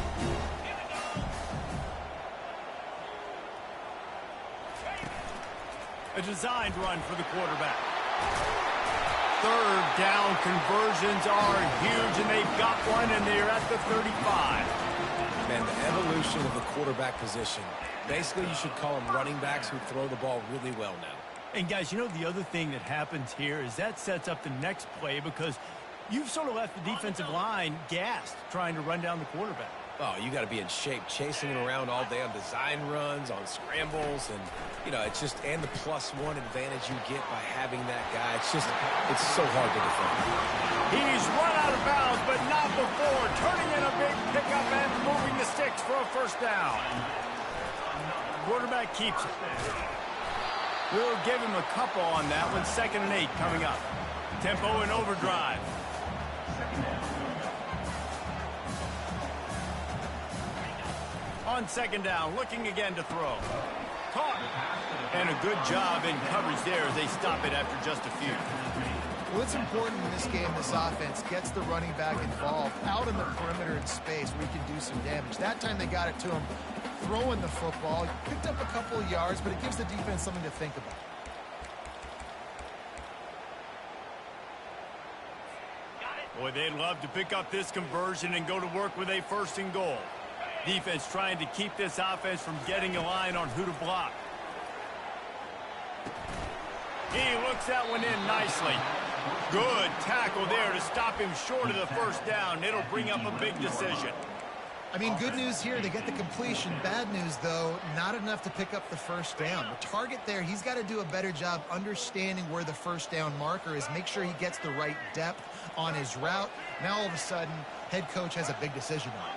A designed run for the quarterback. Third down conversions are huge, and they've got one, and they're at the 35. Man, the evolution of the quarterback position. Basically, you should call them running backs who throw the ball really well now. And, guys, you know the other thing that happens here is that sets up the next play because you've sort of left the defensive line gassed trying to run down the quarterback. Oh, you got to be in shape, chasing him around all day on design runs, on scrambles, and, you know, it's just, and the +1 advantage you get by having that guy. It's just, it's so hard to defend. He's run out of bounds, but not before, turning in a big pickup and moving the sticks for a first down. Quarterback keeps it. We'll give him a couple on that one. 2nd and 8 coming up. Tempo and overdrive. On second down, looking again to throw. Caught. And a good job in coverage there as they stop it after just a few. Well, it's important in this game, this offense gets the running back involved out in the perimeter in space where he can do some damage. That time they got it to him throwing the football. He picked up a couple of yards, but it gives the defense something to think about. Boy, they'd love to pick up this conversion and go to work with a 1st and goal. Defense trying to keep this offense from getting a line on who to block. He looks that one in nicely. Good tackle there to stop him short of the first down. It'll bring up a big decision. I mean, good news here, they get the completion. Bad news, though, not enough to pick up the first down. The target there, he's got to do a better job understanding where the first down marker is, make sure he gets the right depth on his route. Now, all of a sudden, head coach has a big decision on it.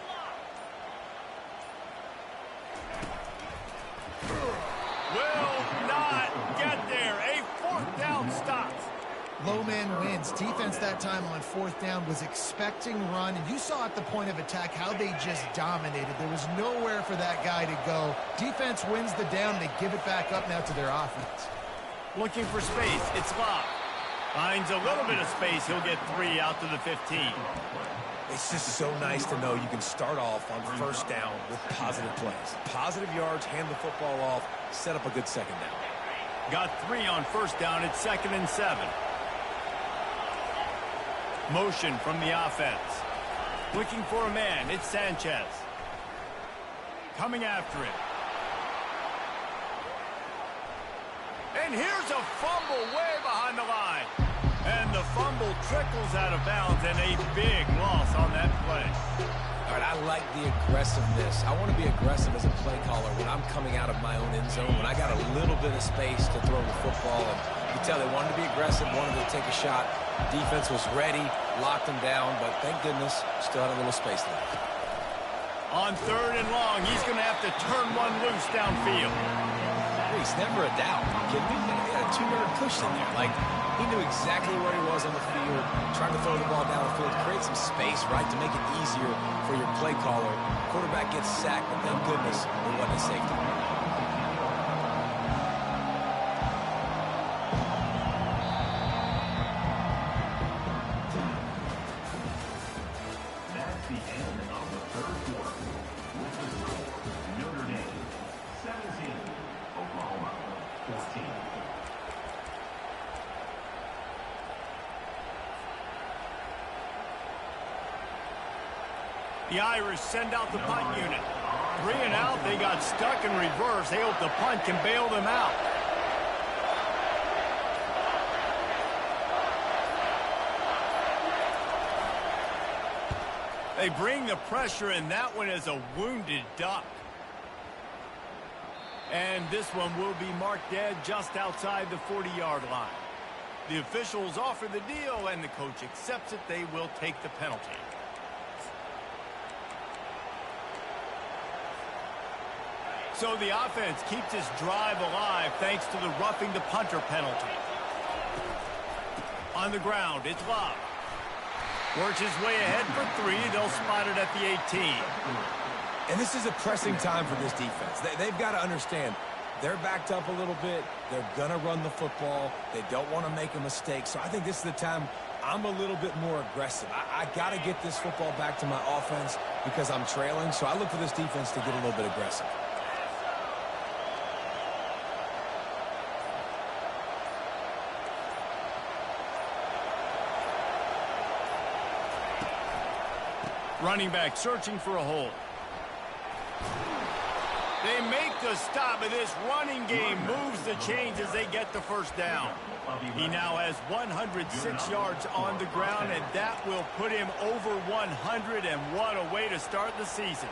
Will not get there. A 4th down stop. Low man wins. Defense that time on 4th down was expecting run, and you saw at the point of attack how they just dominated. There was nowhere for that guy to go. Defense wins the down. They give it back up now to their offense. Looking for space. It's Locke. Finds a little bit of space. He'll get 3 out to the 15. It's just so nice to know you can start off on first down with positive plays. Positive yards, hand the football off, set up a good second down. Got 3 on first down. It's 2nd and 7. Motion from the offense. Looking for a man. It's Sanchez. Coming after it. And here's a fumble way behind the line. And the fumble trickles out of bounds, and a big loss on that play. All right, I like the aggressiveness. I want to be aggressive as a play caller when I'm coming out of my own end zone, when I got a little bit of space to throw the football. And you can tell they wanted to be aggressive, wanted to take a shot. Defense was ready, locked them down, but thank goodness, still had a little space left. On 3rd and long, he's going to have to turn one loose downfield. It's never a doubt. He had a 2-yard push in there. Like, he knew exactly where he was on the field, trying to throw the ball down the field, create some space, right, to make it easier for your play caller. Quarterback gets sacked, but thank goodness it wasn't a safety. That's the end of the third quarter. With the score, Notre Dame 17, Oklahoma 14. The Irish send out the punt unit. 3 and out, they got stuck in reverse. They hope the punt can bail them out. They bring the pressure, and that one is a wounded duck. And this one will be marked dead just outside the 40-yard line. The officials offer the deal, and the coach accepts it. They will take the penalty. So the offense keeps its drive alive thanks to the roughing the punter penalty. On the ground, it's Love. Works his way ahead for 3. They'll spot it at the 18. And this is a pressing time for this defense. They've got to understand, they're backed up a little bit. They're going to run the football. They don't want to make a mistake. So I think this is the time I'm a little bit more aggressive. I got to get this football back to my offense because I'm trailing. So I look for this defense to get a little bit aggressive. Running back searching for a hole. They make the stop, and this running game moves the chains as they get the first down. He now has 106 yards on the ground, and that will put him over 100, and what a way to start the season.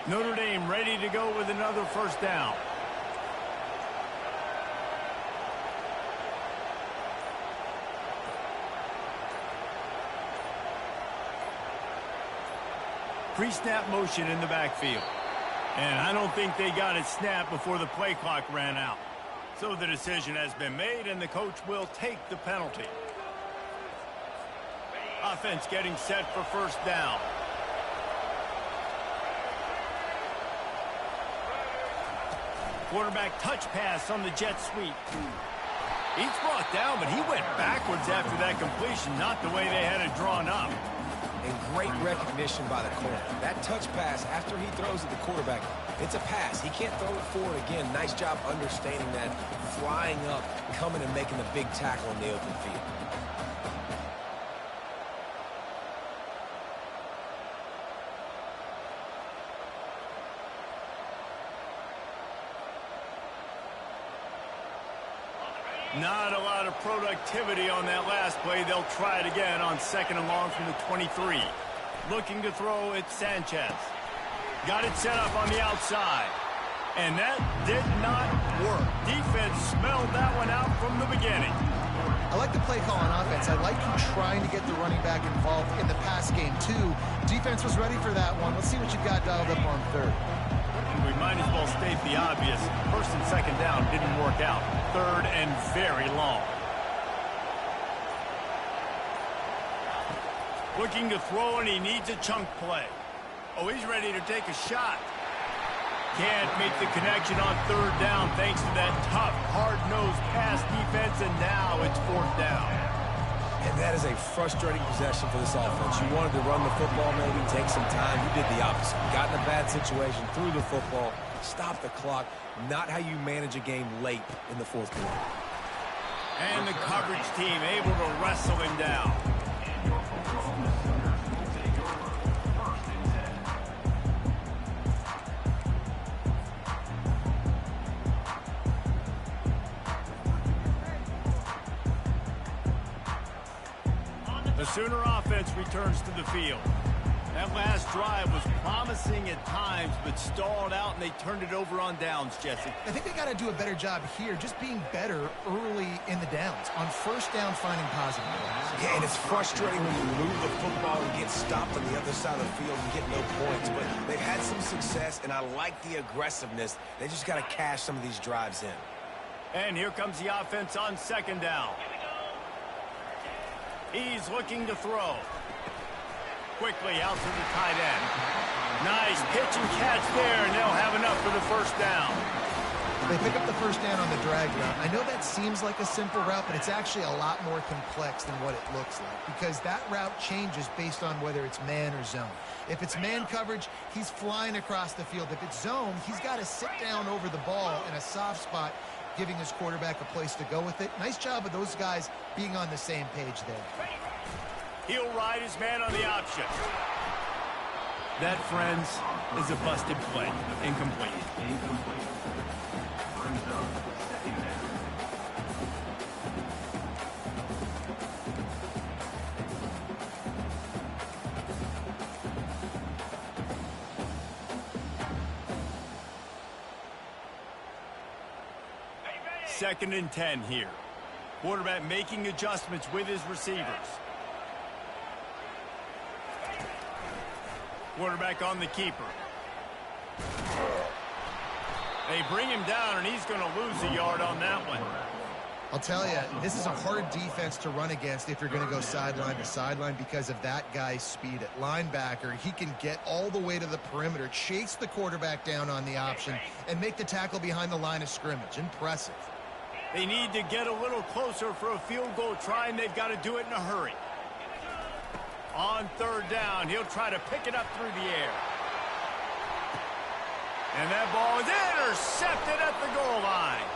Notre Dame ready to go with another first down. Pre-snap motion in the backfield. And I don't think they got it snapped before the play clock ran out. So the decision has been made, and the coach will take the penalty. Offense getting set for first down. Quarterback touch pass on the jet sweep. He's brought down, but he went backwards after that completion, not the way they had it drawn up. And great recognition by the corner. That touch pass, after he throws at the quarterback, it's a pass. He can't throw it forward again. Nice job understanding that, flying up, coming and making the big tackle in the open field. Not a lot of productivity on that last play. They'll try it again on 2nd and long from the 23. Looking to throw it, Sanchez. Got it set up on the outside. And that did not work. Defense smelled that one out from the beginning. I like the play call on offense. I like you trying to get the running back involved in the pass game, too. Defense was ready for that one. Let's see what you got dialed up on 3rd. We might as well state the obvious. 1st and 2nd down didn't work out. 3rd and very long. Looking to throw, and he needs a chunk play. Oh, he's ready to take a shot. Can't make the connection on third down thanks to that tough, hard-nosed pass defense, and now it's fourth down. And that is a frustrating possession for this offense. You wanted to run the football, maybe take some time. You did the opposite. Got in a bad situation, threw the football, stopped the clock. Not how you manage a game late in the fourth quarter. And the coverage team able to wrestle him down. The Sooner offense returns to the field. That last drive was promising at times, but stalled out, and they turned it over on downs, Jesse. I think they got to do a better job here, just being better early in the downs. On first down, finding positive plays. Yeah, and it's frustrating when you move the football and get stopped on the other side of the field and get no points. But they've had some success, and I like the aggressiveness. They just got to cash some of these drives in. And here comes the offense on second down. He's looking to throw. Quickly out to the tight end. Nice pitch and catch there, and they'll have enough for the first down. They pick up the first down on the drag route. I know that seems like a simple route, but it's actually a lot more complex than what it looks like, because that route changes based on whether it's man or zone. If it's man coverage, he's flying across the field. If it's zone, he's got to sit down over the ball in a soft spot, giving his quarterback a place to go with it. Nice job of those guys being on the same page there. He'll ride his man on the option. That, friends, is a busted play. Incomplete. Second and 10 here. Quarterback making adjustments with his receivers. Quarterback on the keeper. They bring him down, and he's going to lose a yard on that one. I'll tell you, this is a hard defense to run against if you're going to go sideline to sideline because of that guy's speed at linebacker. He can get all the way to the perimeter, chase the quarterback down on the option, and make the tackle behind the line of scrimmage. Impressive. They need to get a little closer for a field goal try, and they've got to do it in a hurry. On third down, he'll try to pick it up through the air. And that ball is intercepted at the goal line.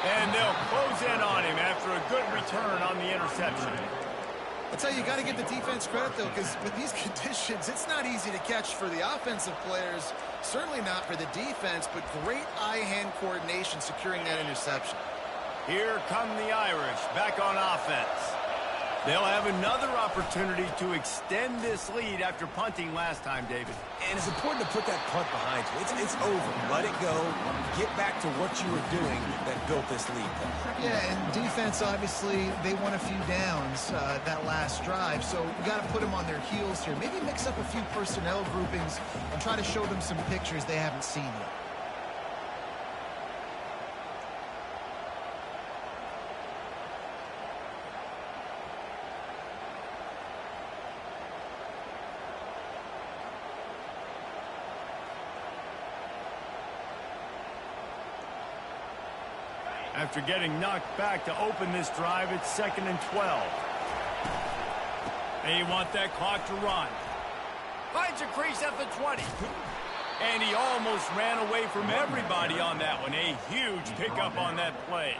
And they'll close in on him after a good return on the interception. I'll tell you, you got to give the defense credit, though, because with these conditions, it's not easy to catch for the offensive players, certainly not for the defense, but great eye-hand coordination securing that interception. Here come the Irish back on offense. They'll have another opportunity to extend this lead after punting last time, David. And it's important to put that punt behind you. It's over. Let it go. Get back to what you were doing that built this lead. Yeah, and defense, obviously, they won a few downs that last drive, so you got to put them on their heels here. Maybe mix up a few personnel groupings and try to show them some pictures they haven't seen yet. After getting knocked back to open this drive, it's 2nd and 12. They want that clock to run. Finds a crease at the 20. And he almost ran away from everybody on that one. A huge pickup on that play.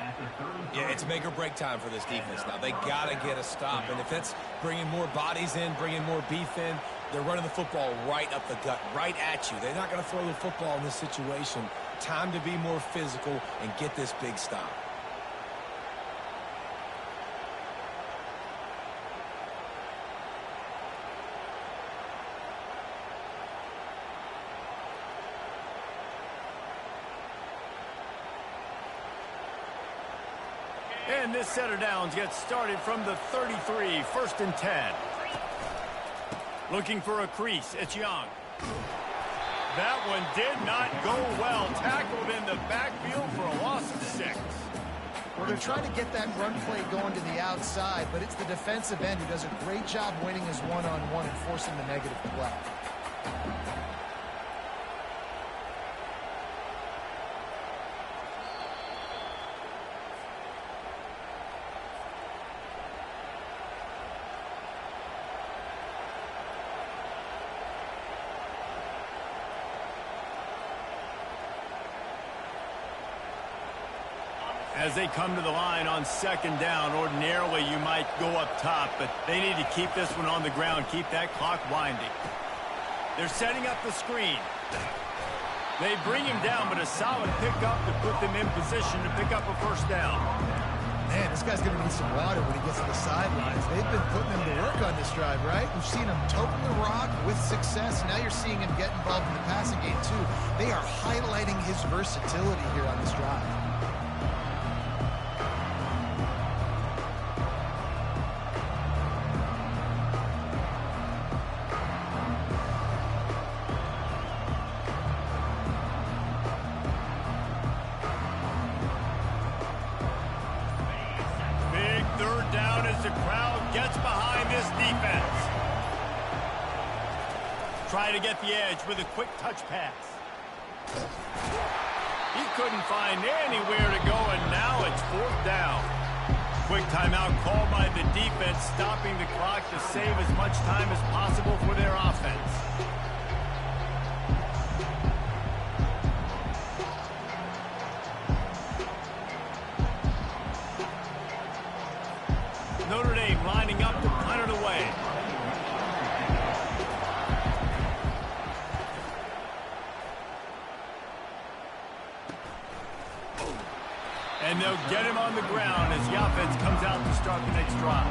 Yeah, it's make or break time for this defense now. They got to get a stop. And if it's bringing more bodies in, bringing more beef in, they're running the football right up the gut, right at you. They're not going to throw the football in this situation. Time to be more physical and get this big stop. And this set of downs gets started from the 33, 1st and 10. Looking for a crease, it's Young. That one did not go well. Tackled in the backfield for a loss of 6. Well, they're trying to get that run play going to the outside, but it's the defensive end who does a great job winning his one-on-one and forcing the negative play. As they come to the line on second down, ordinarily you might go up top, but they need to keep this one on the ground, keep that clock winding. They're setting up the screen. They bring him down, but a solid pickup to put them in position to pick up a first down. Man, this guy's going to need some water when he gets to the sidelines. They've been putting him to work on this drive, right? We've seen him toting the rock with success. Now you're seeing him get involved in the passing game, too. They are highlighting his versatility here on this drive. Try to get the edge with a quick touch pass. He couldn't find anywhere to go, and now it's fourth down. Quick timeout called by the defense, stopping the clock to save as much time as possible for their offense. Notre Dame lining up to punt it away. And they'll get him on the ground as the offense comes out to start the next drive.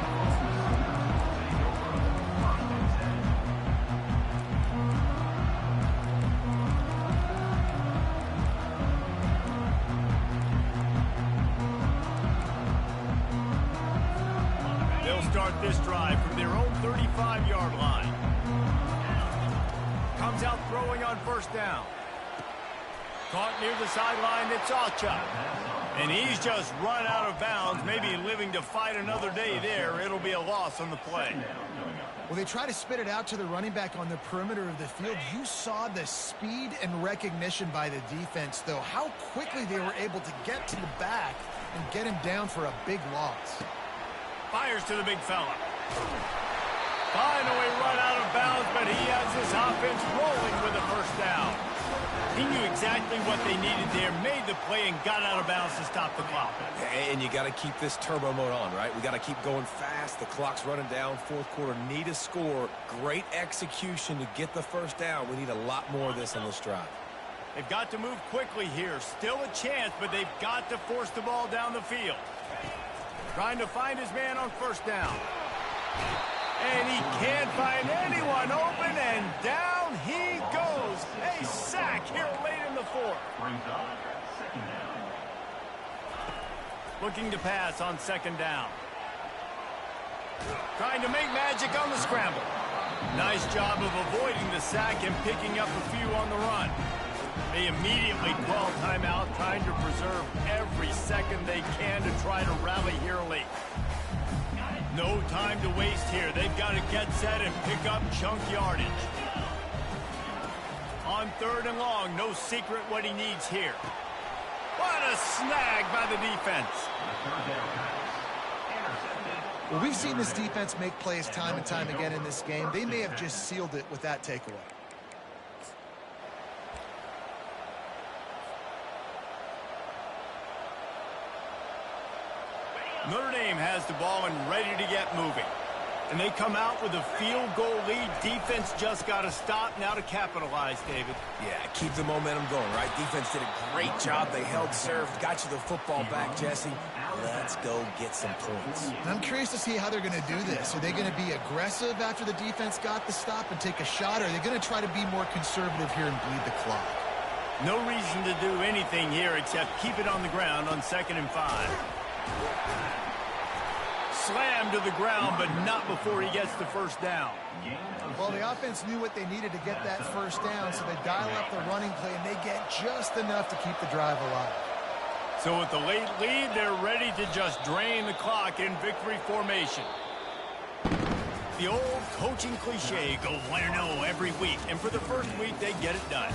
They'll start this drive from their own 35-yard line. Comes out throwing on first down. Caught near the sideline, it's Ocha. And he's just run out of bounds, maybe living to fight another day there. It'll be a loss on the play. Well, they try to spit it out to the running back on the perimeter of the field. You saw the speed and recognition by the defense, though. How quickly they were able to get to the back and get him down for a big loss. Fires to the big fella. Finally run out of bounds, but he has this offense rolling with a first down. He knew exactly what they needed there, made the play, and got out of bounds to stop the clock. And you got to keep this turbo mode on, right? We got to keep going fast. The clock's running down. Fourth quarter, need a score. Great execution to get the first down. We need a lot more of this on this drive. They've got to move quickly here. Still a chance, but they've got to force the ball down the field. Trying to find his man on first down. And he can't find anyone open, and down he goes. A sack here late in the fourth. Looking to pass on second down. Trying to make magic on the scramble. Nice job of avoiding the sack and picking up a few on the run. They immediately call timeout, trying to preserve every second they can to try to rally here late. No time to waste here. They've got to get set and pick up chunk yardage. On third and long, no secret what he needs here. What a snag by the defense. Well, we've seen this defense make plays time and time again in this game. They may have just sealed it with that takeaway. Notre Dame has the ball and ready to get moving. And they come out with a field goal lead. Defense just got to stop now to capitalize, David. Yeah, keep the momentum going, right? Defense did a great job. They held serve, got you the football back, Jesse. Let's go get some points. I'm curious to see how they're going to do this. Are they going to be aggressive after the defense got the stop and take a shot? Or are they going to try to be more conservative here and bleed the clock? No reason to do anything here except keep it on the ground on 2nd and 5. Slammed to the ground, but not before he gets the first down. Well, the offense knew what they needed to get that first down, so they dial up the running play, and they get just enough to keep the drive alive. So with the late lead, they're ready to just drain the clock in victory formation. The old coaching cliche, go 1-0 every week. And for the first week, they get it done.